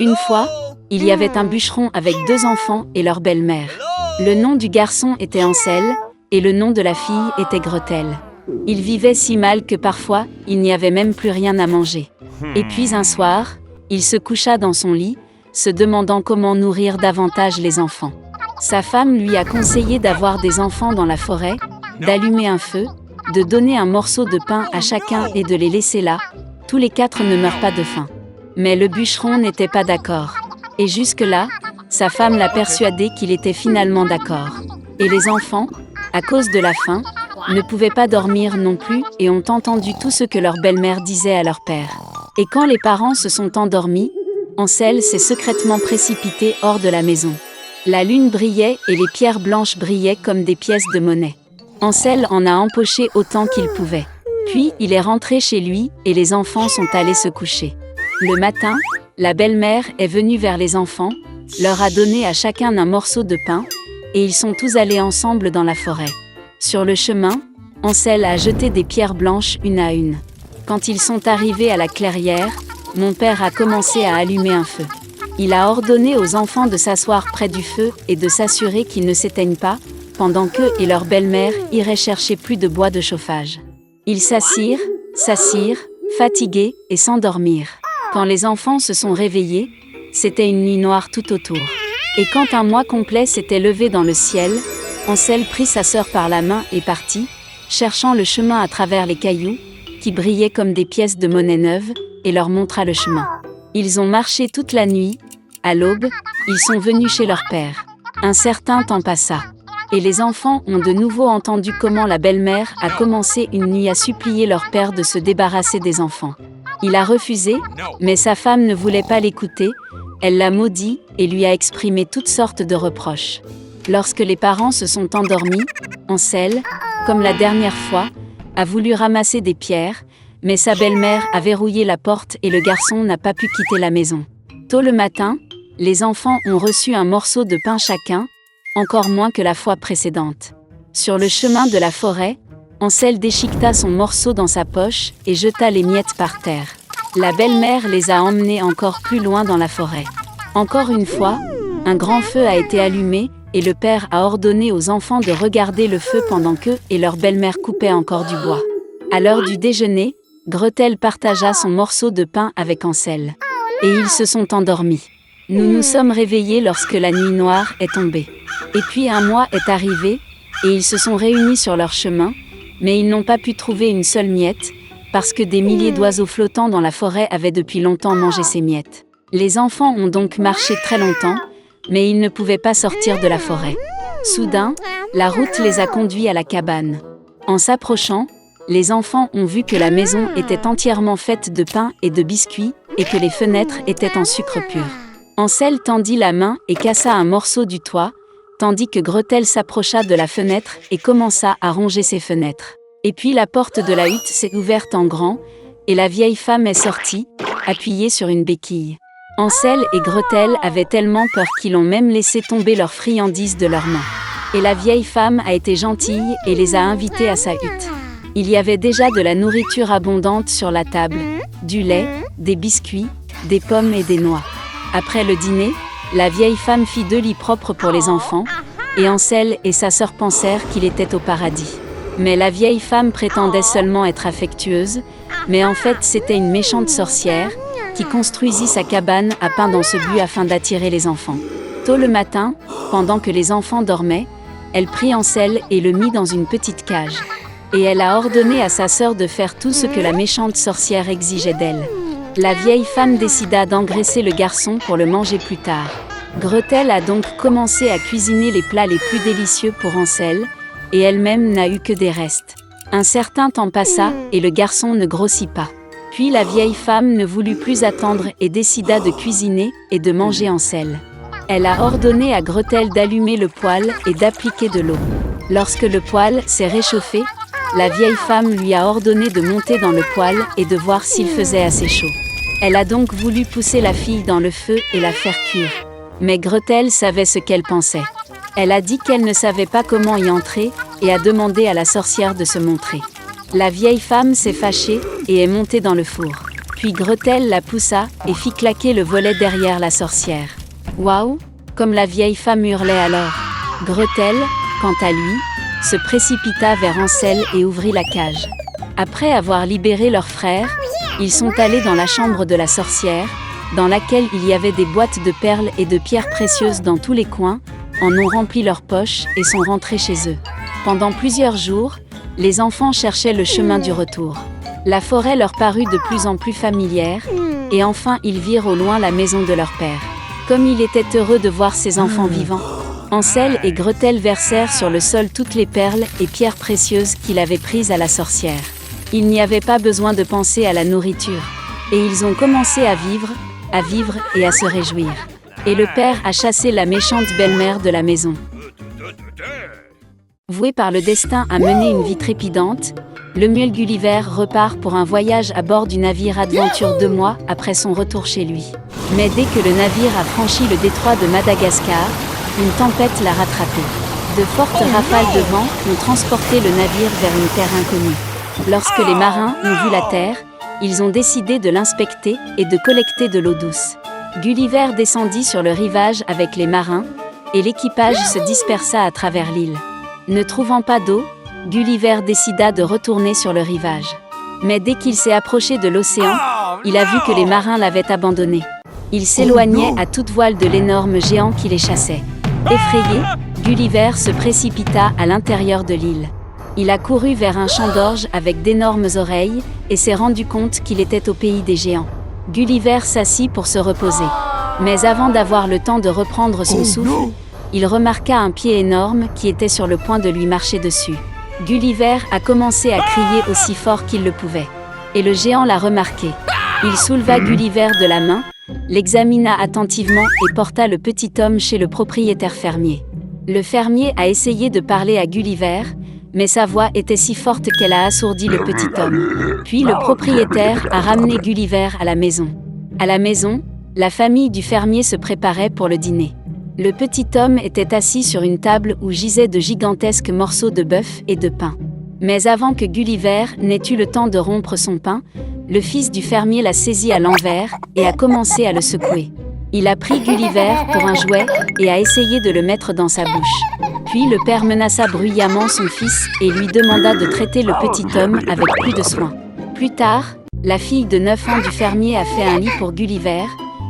Une fois, il y avait un bûcheron avec 2 enfants et leur belle-mère. Le nom du garçon était Ansel, et le nom de la fille était Gretel. Ils vivaient si mal que parfois, il n'y avait même plus rien à manger. Et puis un soir, il se coucha dans son lit, se demandant comment nourrir davantage les enfants. Sa femme lui a conseillé d'avoir des enfants dans la forêt, d'allumer un feu, de donner un morceau de pain à chacun et de les laisser là. Tous les 4 ne meurent pas de faim. Mais le bûcheron n'était pas d'accord. Et jusque-là, sa femme l'a persuadé qu'il était finalement d'accord. Et les enfants, à cause de la faim, ne pouvaient pas dormir non plus et ont entendu tout ce que leur belle-mère disait à leur père. Et quand les parents se sont endormis, Ansel s'est secrètement précipité hors de la maison. La lune brillait et les pierres blanches brillaient comme des pièces de monnaie. Ansel en a empoché autant qu'il pouvait. Puis il est rentré chez lui et les enfants sont allés se coucher. Le matin, la belle-mère est venue vers les enfants, leur a donné à chacun un morceau de pain, et ils sont tous allés ensemble dans la forêt. Sur le chemin, Ansel a jeté des pierres blanches une à une. Quand ils sont arrivés à la clairière, mon père a commencé à allumer un feu. Il a ordonné aux enfants de s'asseoir près du feu et de s'assurer qu'ils ne s'éteignent pas, pendant qu'eux et leur belle-mère iraient chercher plus de bois de chauffage. Ils s'assirent, fatigués, et s'endormirent. Quand les enfants se sont réveillés, c'était une nuit noire tout autour. Et quand un mois complet s'était levé dans le ciel, Ansel prit sa sœur par la main et partit, cherchant le chemin à travers les cailloux, qui brillaient comme des pièces de monnaie neuve, et leur montra le chemin. Ils ont marché toute la nuit. À l'aube, ils sont venus chez leur père. Un certain temps passa. Et les enfants ont de nouveau entendu comment la belle-mère a commencé une nuit à supplier leur père de se débarrasser des enfants. Il a refusé, mais sa femme ne voulait pas l'écouter, elle l'a maudit et lui a exprimé toutes sortes de reproches. Lorsque les parents se sont endormis, Ansel, comme la dernière fois, a voulu ramasser des pierres, mais sa belle-mère a verrouillé la porte et le garçon n'a pas pu quitter la maison. Tôt le matin, les enfants ont reçu un morceau de pain chacun, encore moins que la fois précédente. Sur le chemin de la forêt, Ansel déchiqueta son morceau dans sa poche et jeta les miettes par terre. La belle-mère les a emmenés encore plus loin dans la forêt. Encore une fois, un grand feu a été allumé et le père a ordonné aux enfants de regarder le feu pendant qu'eux et leur belle-mère coupaient encore du bois. À l'heure du déjeuner, Gretel partagea son morceau de pain avec Ansel. Et ils se sont endormis. Nous nous sommes réveillés lorsque la nuit noire est tombée. Et puis un mois est arrivé, et ils se sont réunis sur leur chemin, mais ils n'ont pas pu trouver une seule miette, parce que des milliers d'oiseaux flottants dans la forêt avaient depuis longtemps mangé ces miettes. Les enfants ont donc marché très longtemps, mais ils ne pouvaient pas sortir de la forêt. Soudain, la route les a conduits à la cabane. En s'approchant, les enfants ont vu que la maison était entièrement faite de pain et de biscuits, et que les fenêtres étaient en sucre pur. Ansel tendit la main et cassa un morceau du toit, tandis que Gretel s'approcha de la fenêtre et commença à ronger ses fenêtres. Et puis la porte de la hutte s'est ouverte en grand, et la vieille femme est sortie, appuyée sur une béquille. Ansel et Gretel avaient tellement peur qu'ils ont même laissé tomber leurs friandises de leurs mains. Et la vieille femme a été gentille et les a invités à sa hutte. Il y avait déjà de la nourriture abondante sur la table, du lait, des biscuits, des pommes et des noix. Après le dîner, la vieille femme fit 2 lits propres pour les enfants, et Ansel et sa sœur pensèrent qu'il était au paradis. Mais la vieille femme prétendait seulement être affectueuse, mais en fait c'était une méchante sorcière, qui construisit sa cabane à pain dans ce but afin d'attirer les enfants. Tôt le matin, pendant que les enfants dormaient, elle prit Ansel et le mit dans une petite cage. Et elle a ordonné à sa sœur de faire tout ce que la méchante sorcière exigeait d'elle. La vieille femme décida d'engraisser le garçon pour le manger plus tard. Gretel a donc commencé à cuisiner les plats les plus délicieux pour Ansel, et elle-même n'a eu que des restes. Un certain temps passa, et le garçon ne grossit pas. Puis la vieille femme ne voulut plus attendre et décida de cuisiner et de manger Ansel. Elle a ordonné à Gretel d'allumer le poêle et d'appliquer de l'eau. Lorsque le poêle s'est réchauffé, la vieille femme lui a ordonné de monter dans le poêle et de voir s'il faisait assez chaud. Elle a donc voulu pousser la fille dans le feu et la faire cuire. Mais Gretel savait ce qu'elle pensait. Elle a dit qu'elle ne savait pas comment y entrer et a demandé à la sorcière de se montrer. La vieille femme s'est fâchée et est montée dans le four. Puis Gretel la poussa et fit claquer le volet derrière la sorcière. Waouh! Comme la vieille femme hurlait alors. Gretel, quant à lui, se précipita vers Hansel et ouvrit la cage. Après avoir libéré leur frère, ils sont allés dans la chambre de la sorcière, dans laquelle il y avait des boîtes de perles et de pierres précieuses dans tous les coins, en ont rempli leurs poches et sont rentrés chez eux. Pendant plusieurs jours, les enfants cherchaient le chemin du retour. La forêt leur parut de plus en plus familière, et enfin ils virent au loin la maison de leur père. Comme il était heureux de voir ses enfants vivants, Hansel et Gretel versèrent sur le sol toutes les perles et pierres précieuses qu'il avait prises à la sorcière. Il n'y avait pas besoin de penser à la nourriture. Et ils ont commencé à vivre et à se réjouir. Et le père a chassé la méchante belle-mère de la maison. Voué par le destin à mener une vie trépidante, Lemuel Gulliver repart pour un voyage à bord du navire Adventure 2 mois après son retour chez lui. Mais dès que le navire a franchi le détroit de Madagascar, une tempête l'a rattrapé. De fortes rafales de vent ont transporté le navire vers une terre inconnue. Lorsque les marins ont vu la terre, ils ont décidé de l'inspecter et de collecter de l'eau douce. Gulliver descendit sur le rivage avec les marins, et l'équipage se dispersa à travers l'île. Ne trouvant pas d'eau, Gulliver décida de retourner sur le rivage. Mais dès qu'il s'est approché de l'océan, il a vu que les marins l'avaient abandonné. Il s'éloignait à toute voile de l'énorme géant qui les chassait. Effrayé, Gulliver se précipita à l'intérieur de l'île. Il a couru vers un champ d'orge avec d'énormes oreilles et s'est rendu compte qu'il était au pays des géants. Gulliver s'assit pour se reposer. Mais avant d'avoir le temps de reprendre son souffle, il remarqua un pied énorme qui était sur le point de lui marcher dessus. Gulliver a commencé à crier aussi fort qu'il le pouvait. Et le géant l'a remarqué. Il souleva Gulliver de la main, l'examina attentivement et porta le petit homme chez le propriétaire fermier. Le fermier a essayé de parler à Gulliver, mais sa voix était si forte qu'elle a assourdi le petit homme. Puis le propriétaire a ramené Gulliver à la maison. À la maison, la famille du fermier se préparait pour le dîner. Le petit homme était assis sur une table où gisaient de gigantesques morceaux de bœuf et de pain. Mais avant que Gulliver n'ait eu le temps de rompre son pain, le fils du fermier l'a saisi à l'envers et a commencé à le secouer. Il a pris Gulliver pour un jouet et a essayé de le mettre dans sa bouche. Puis le père menaça bruyamment son fils et lui demanda de traiter le petit homme avec plus de soin. Plus tard, la fille de 9 ans du fermier a fait un lit pour Gulliver,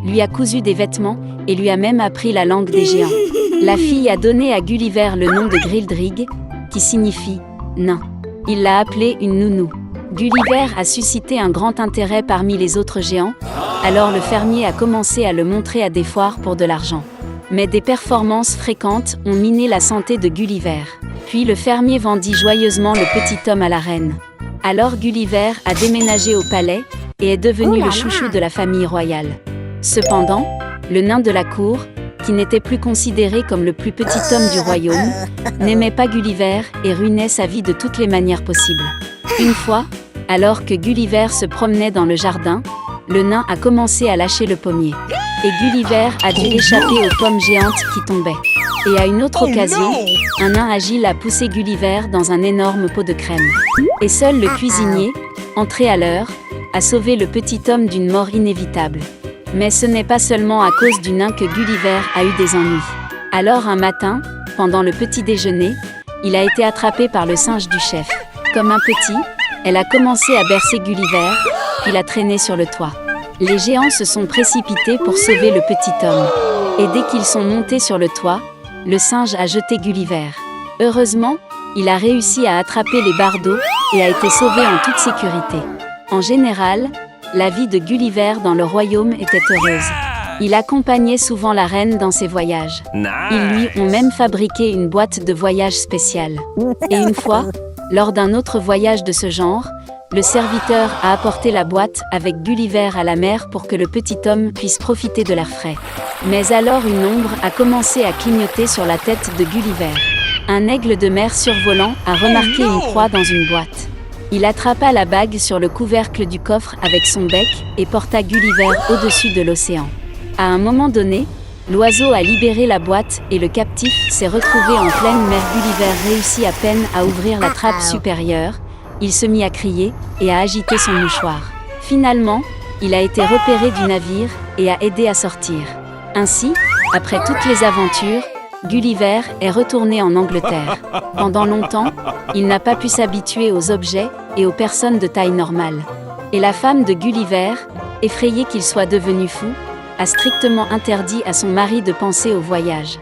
lui a cousu des vêtements et lui a même appris la langue des géants. La fille a donné à Gulliver le nom de Grildrig, qui signifie « nain ». Il l'a appelé une nounou. Gulliver a suscité un grand intérêt parmi les autres géants, alors le fermier a commencé à le montrer à des foires pour de l'argent. Mais des performances fréquentes ont miné la santé de Gulliver. Puis le fermier vendit joyeusement le petit homme à la reine. Alors Gulliver a déménagé au palais et est devenu le chouchou de la famille royale. Cependant, le nain de la cour, qui n'était plus considéré comme le plus petit homme du royaume, n'aimait pas Gulliver et ruinait sa vie de toutes les manières possibles. Une fois, alors que Gulliver se promenait dans le jardin, le nain a commencé à lâcher le pommier. Et Gulliver a dû échapper aux pommes géantes qui tombaient. Et à une autre occasion, un nain agile a poussé Gulliver dans un énorme pot de crème. Et seul le cuisinier, entré à l'heure, a sauvé le petit homme d'une mort inévitable. Mais ce n'est pas seulement à cause du nain que Gulliver a eu des ennuis. Alors un matin, pendant le petit déjeuner, il a été attrapé par le singe du chef. Comme un petit, elle a commencé à bercer Gulliver, puis l'a traîné sur le toit. Les géants se sont précipités pour sauver le petit homme. Et dès qu'ils sont montés sur le toit, le singe a jeté Gulliver. Heureusement, il a réussi à attraper les bardeaux et a été sauvé en toute sécurité. En général, la vie de Gulliver dans le royaume était heureuse. Il accompagnait souvent la reine dans ses voyages. Ils lui ont même fabriqué une boîte de voyage spéciale. Et une fois, lors d'un autre voyage de ce genre, le serviteur a apporté la boîte avec Gulliver à la mer pour que le petit homme puisse profiter de l'air frais. Mais alors une ombre a commencé à clignoter sur la tête de Gulliver. Un aigle de mer survolant a remarqué une croix dans une boîte. Il attrapa la bague sur le couvercle du coffre avec son bec et porta Gulliver au-dessus de l'océan. À un moment donné, l'oiseau a libéré la boîte et le captif s'est retrouvé en pleine mer. Gulliver réussit à peine à ouvrir la trappe supérieure. Il se mit à crier et à agiter son mouchoir. Finalement, Il a été repéré du navire et a aidé à sortir. Ainsi, après toutes les aventures, Gulliver est retourné en Angleterre. Pendant longtemps, il n'a pas pu s'habituer aux objets et aux personnes de taille normale. Et la femme de Gulliver, effrayée qu'il soit devenu fou, a strictement interdit à son mari de penser au voyage.